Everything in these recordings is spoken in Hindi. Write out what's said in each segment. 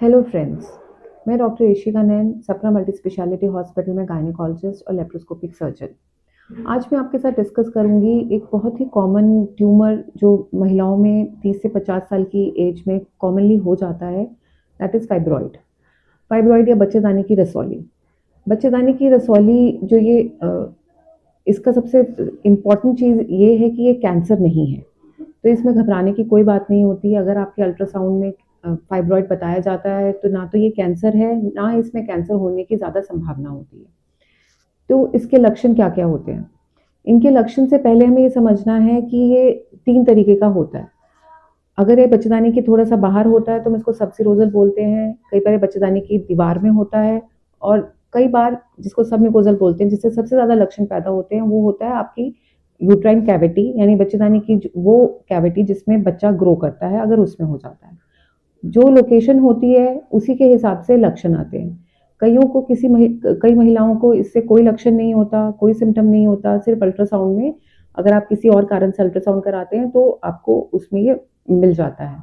Hello friends. मैं डॉक्टर ऋषिका नैन, सपना मल्टी स्पेशलिटी हॉस्पिटल में गायनेकोलॉजिस्ट और लेप्रोस्कोपिक सर्जन। आज मैं आपके साथ डिस्कस करूंगी एक बहुत ही कॉमन ट्यूमर जो महिलाओं में 30 से 50 साल की एज में कॉमनली हो जाता है, दैट इज़ फाइब्रॉइड। फाइब्रॉइड या बच्चेदानी की रसौली। बच्चेदानी की रसौली जो इसका सबसे इम्पॉर्टेंट चीज़ ये है कि ये कैंसर नहीं है, तो इसमें घबराने की कोई बात नहीं होती। अगर आपके अल्ट्रासाउंड में फाइब्रॉइड बताया जाता है तो ना तो ये कैंसर है, ना इसमें कैंसर होने की ज़्यादा संभावना होती है। तो इसके लक्षण क्या क्या होते हैं? इनके लक्षण से पहले हमें ये समझना है कि ये 3 तरीके का होता है। अगर ये बच्चेदानी के थोड़ा सा बाहर होता है तो हम इसको सबम्यूकोसल बोलते हैं। कई बार ये बच्चेदानी की दीवार में होता है, और कई बार जिसको सबम्यूकोसल बोलते हैं, जिससे सबसे ज़्यादा लक्षण पैदा होते हैं, वो होता है आपकी यूट्राइन कैविटी, यानी बच्चेदानी की वो कैविटी जिसमें बच्चा ग्रो करता है, अगर उसमें हो जाता है। जो लोकेशन होती है उसी के हिसाब से लक्षण आते हैं। कईयों को कई महिलाओं को इससे कोई लक्षण नहीं होता, कोई सिम्टम नहीं होता। सिर्फ अल्ट्रासाउंड में अगर आप किसी और कारण से अल्ट्रासाउंड कराते हैं तो आपको उसमें ये मिल जाता है।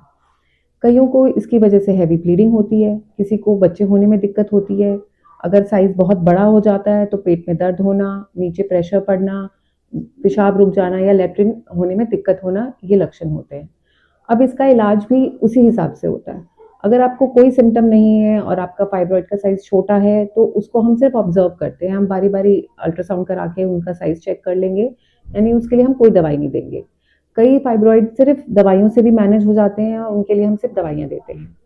कईयों को इसकी वजह से हैवी ब्लीडिंग होती है, किसी को बच्चे होने में दिक्कत होती है। अगर साइज बहुत बड़ा हो जाता है तो पेट में दर्द होना, नीचे प्रेशर पड़ना, पेशाब रुक जाना या लैट्रिन होने में दिक्कत होना, ये लक्षण होते हैं। अब इसका इलाज भी उसी हिसाब से होता है। अगर आपको कोई सिम्टम नहीं है और आपका फाइब्रॉइड का साइज छोटा है तो उसको हम सिर्फ ऑब्जर्व करते हैं। हम बारी बारी अल्ट्रासाउंड करा के उनका साइज चेक कर लेंगे, यानी उसके लिए हम कोई दवाई नहीं देंगे। कई फाइब्रॉइड सिर्फ दवाइयों से भी मैनेज हो जाते हैं और उनके लिए हम सिर्फ दवाइयाँ देते हैं।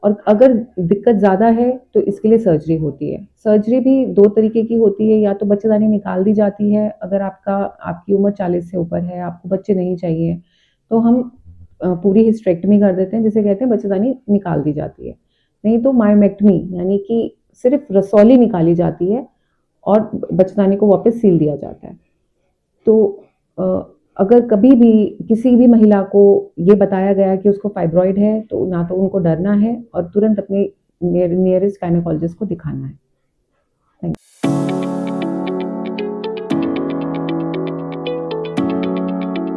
और अगर दिक्कत ज़्यादा है तो इसके लिए सर्जरी होती है। सर्जरी भी 2 तरीके की होती है, या तो बच्चेदानी निकाल दी जाती है। अगर आपकी उम्र 40 से ऊपर है, आपको बच्चे नहीं चाहिए, तो हम पूरी हिस्टेरेक्टमी कर देते हैं, जिसे कहते हैं बच्चेदानी निकाल दी जाती है। नहीं तो मायोमेक्टमी, यानी कि सिर्फ रसौली निकाली जाती है और बच्चेदानी को वापस सील दिया जाता है। तो अगर कभी भी किसी भी महिला को ये बताया गया कि उसको फाइब्रॉइड है, तो ना तो उनको डरना है और तुरंत अपने नियरेस्ट गायनेकोलॉजिस्ट को दिखाना है। Thank you.